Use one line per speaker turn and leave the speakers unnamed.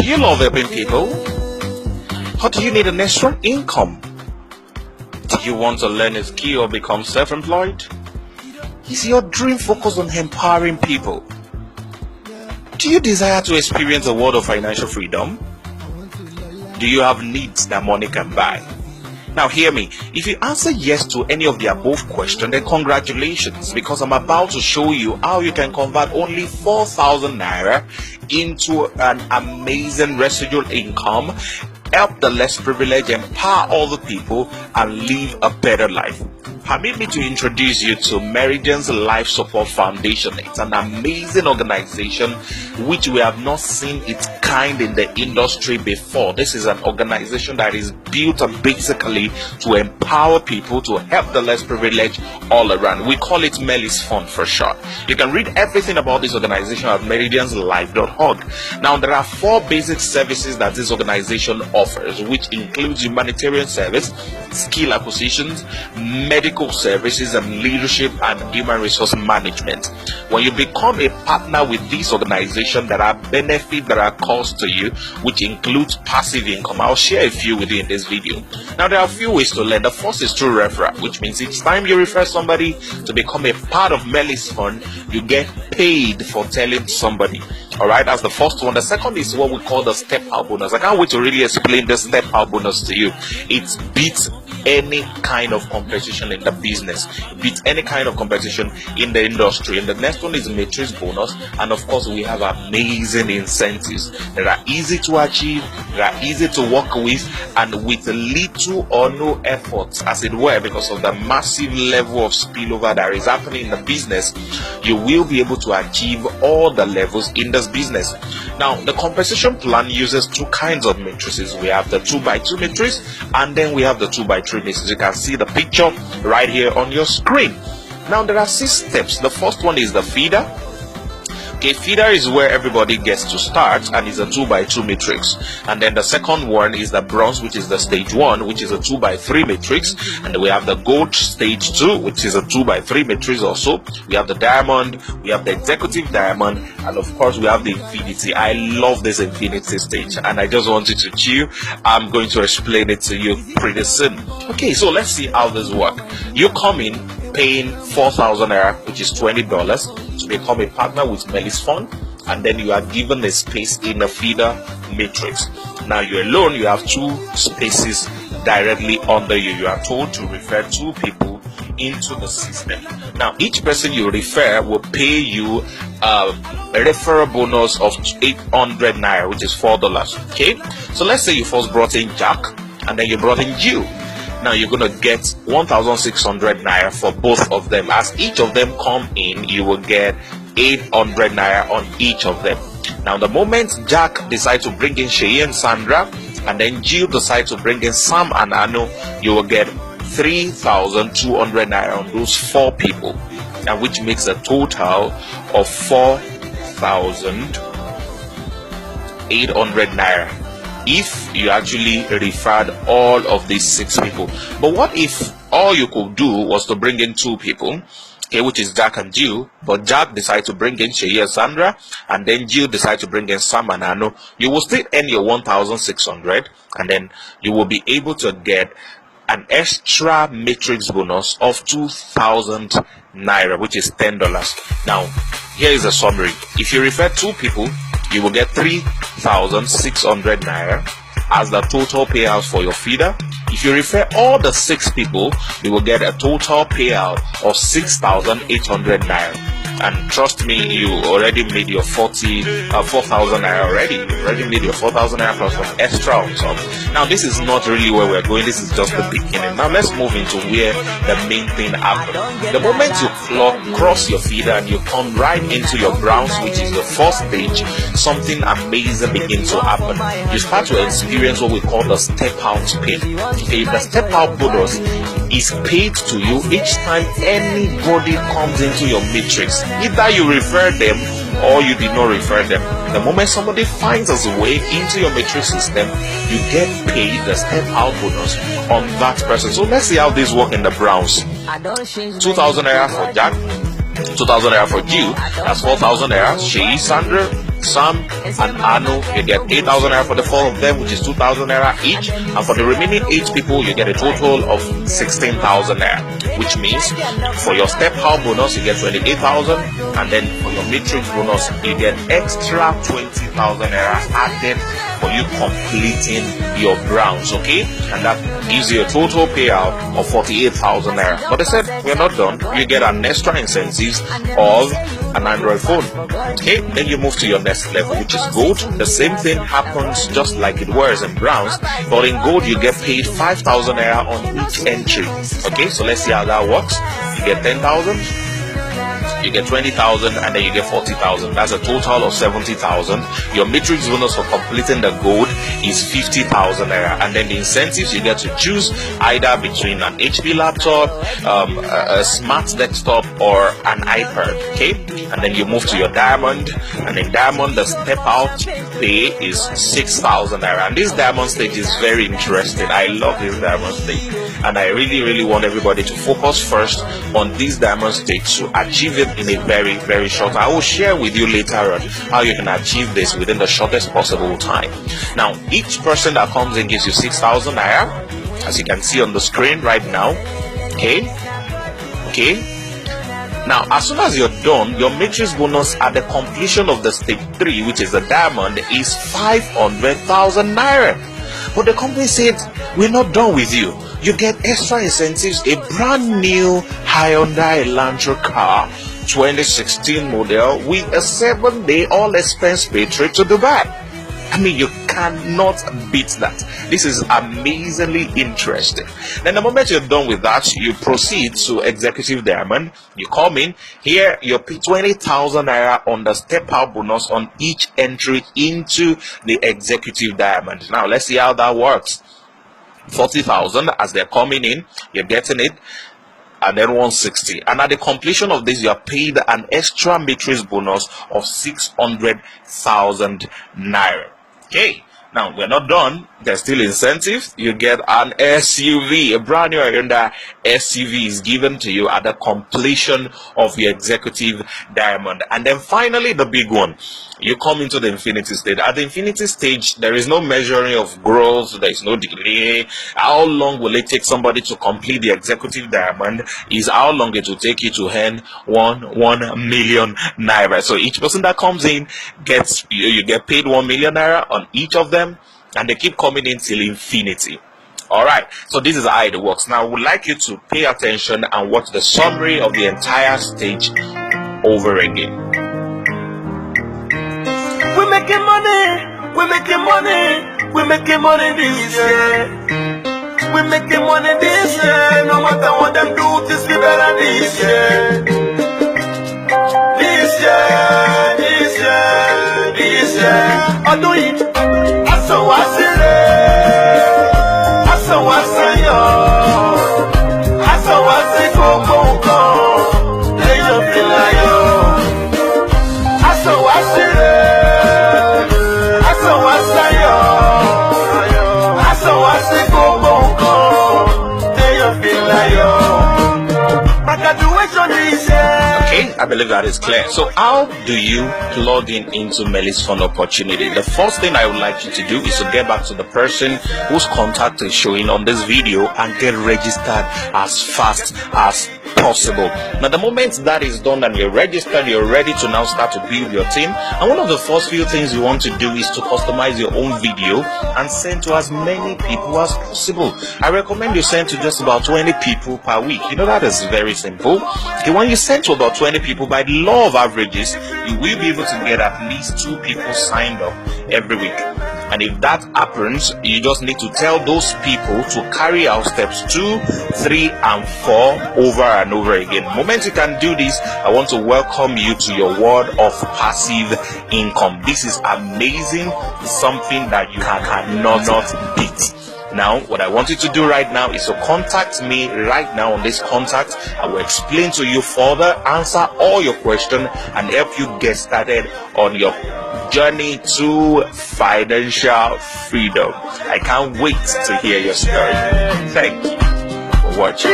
Do you love helping people? Or do you need an extra income? Do you want to learn a skill or become self-employed? Is your dream focused on empowering people? Do you desire to experience a world of financial freedom? Do you have needs that money can buy? Now hear me, if you answer yes to any of the above questions, then congratulations, because I'm about to show you how you can convert only 4,000 naira into an amazing residual income, help the less privileged, empower other people, and live a better life. Permit me to introduce you to Meridian's Life Support Foundation. It's an amazing organization which we have not seen its kind in the industry before. This is an organization that is built basically to empower people, to help the less privileged all around. We call it Melis Fund for short. You can read everything about this organization at meridianslife.org. Now, there are 4 basic services that this organization offers, which includes humanitarian service, skill acquisitions, medical services, and leadership and human resource management. When you become a partner with this organization, there are benefits that are cost to you, which includes passive income. I'll share a few with you in this video. Now, there are a few ways to learn. The first is through referral, which means each time you refer somebody to become a part of Melis Fund, you get paid for telling somebody. All right, that's the first one. The second is what we call the step out bonus. I can't wait to really explain the step out bonus to you. It beats any kind of competition in the business. It beats any kind of competition in the industry. And the next one is matrix bonus. And of course, we have amazing incentives that are easy to achieve, that are easy to work with, and with little or no effort, as it were, because of the massive level of spillover that is happening in the business. You will be able to achieve all the levels in this business. Now, the compensation plan uses 2 kinds of matrices. We have the 2x2 matrix, and then we have the 2x3 matrix. You can see the picture right here on your screen. Now, there are 6 steps. The first one is the feeder. Okay, feeder is where everybody gets to start, and is a 2x2 matrix. And then the second one is the bronze, which is the stage 1, which is a 2x3 matrix. And then we have the gold stage 2, which is a 2x3 matrix also. We have the diamond, we have the executive diamond, and of course we have the infinity. I love this infinity stage, and I just want you to chill. I'm going to explain it to you pretty soon. Okay, so let's see how this works. You come in paying 4,000 naira, which is $20, to become a partner with Melis Fund, and then you are given a space in a feeder matrix. Now you're alone, you have 2 spaces directly under you. You are told to refer 2 people into the system. Now each person you refer will pay you a referral bonus of 800 naira, which is $4. Okay, so let's say you first brought in Jack, and then you brought in Jill. Now you're going to get 1,600 naira for both of them. As each of them come in, you will get 800 naira on each of them. Now the moment Jack decides to bring in Sheyi and Sandra, and then Jill decides to bring in Sam and Anu, you will get 3,200 naira on those 4 people, and which makes a total of 4,800 naira if you actually referred all of these 6 people. But what if all you could do was to bring in 2 people, okay, which is Jack and Jill, but Jack decides to bring in Sheyi and Sandra, and then Jill decides to bring in Sam and Anu? You will still earn your 1,600, and then you will be able to get an extra matrix bonus of 2,000 naira, which is $10. Now, here is a summary. If you refer 2 people, you will get 3,600 naira as the total payout for your feeder. If you refer all the 6 people, you will get a total payout of 6,800 naira. And trust me, you already made your 4,000 naira already. You already made your 4,000 naira plus some extra on top. Now, this is not really where we're going. This is just the beginning. Now, let's move into where the main thing happens. The moment you cross your feeder and you come right into your browns, which is the first stage, something amazing begins to happen. You start to experience what we call the step out pay. Okay, the step out bonus is paid to you each time anybody comes into your matrix. Either you refer them or you did not refer them. The moment somebody finds his way into your matrix system, you get paid the step out bonus on that person. So let's see how this works in the browns. 2,000 naira for Jack, 2,000 naira for Jill, that's 4,000 naira. Sheyi, Sandra, Sam and Anu, you get 8,000 naira for the 4 of them, which is 2,000 naira each. And for the remaining 8 people, you get a total of 16,000 naira, which means for your step house bonus, you get 28,000, and then for your matrix bonus, you get extra 20,000 naira added for you completing your browns, okay? And that gives you a total payout of 48,000 naira. But they said we're not done. You get an extra incentives of an Android phone. Okay, then you move to your next level, which is gold. The same thing happens just like it was in browns, but in gold you get paid 5,000 naira on each entry. Okay, so let's see how that works. You get 10,000, you get 20,000, and then you get 40,000. That's a total of 70,000. Your matrix bonus for completing the gold is 50,000 naira, and then the incentives, you get to choose either between an HP laptop, a smart desktop, or an iPad. Okay, and then you move to your diamond, and in diamond the step out pay is 6,000 naira. And this diamond stage is very interesting. I love this diamond stage, and I really want everybody to focus first on this diamond stage to achieve it in a very short. I will share with you later on how you can achieve this within the shortest possible time. Now, each person that comes in gives you 6,000 naira, as you can see on the screen right now. Okay. Now, as soon as you're done, your matrix bonus at the completion of the stage 3, which is the diamond, is 500,000 naira. But the company said, we're not done with you. You get extra incentives, a brand new Hyundai Elantra car, 2016 model, with a 7-day all-expense paid trip to Dubai. I mean, you cannot beat that. This is amazingly interesting. Then the moment you're done with that, you proceed to Executive Diamond. You come in here, you pay 20,000 naira on the step out bonus on each entry into the Executive Diamond. Now let's see how that works. 40,000 as they're coming in, you're getting it, and then 160, and at the completion of this you are paid an extra matrix bonus of 600,000 naira. Okay, now we're not done. There's still incentives. You get an SUV, a brand new Hyundai SUV is given to you at the completion of your Executive Diamond. And then finally the big one, you come into the infinity stage. At the infinity stage, there is no measuring of growth, there is no delay. How long will it take somebody to complete the Executive Diamond is how long it will take you to earn 1 million naira. So each person that comes in gets, you get paid 1 million naira on each of them, and they keep coming in till infinity. All right, so this is how it works. Now I would like you to pay attention and watch the summary of the entire stage over again.
We're making money, we're making money, we're making money this year. We're making money this year. No matter what them do, this be better this year. This year, this year, this year. I do it. I saw what's in it. I saw what's in yo. I saw what's in go. They don't feel like yo. I saw what's in it.
Okay, I believe that is clear. So how do you plug in into Melis Fund Opportunity? The first thing I would like you to do is to get back to the person whose contact is showing on this video and get registered as fast as possible. Now the moment that is done and you're registered, you're ready to now start to build your team. And one of the first few things you want to do is to customize your own video and send to as many people as possible. I recommend you send to just about 20 people per week. You know, that is very simple. Okay, when you send to about 20 people, by the law of averages, you will be able to get at least 2 people signed up every week. And if that happens, you just need to tell those people to carry out steps 2, 3, and 4 over and over again. The moment you can do this, I want to welcome you to your world of passive income. This is amazing, something that you cannot beat. Now, what I want you to do right now is to contact me right now on this contact. I will explain to you further, answer all your questions, and help you get started on your journey to financial freedom. I can't wait to hear your story. Thank you for watching.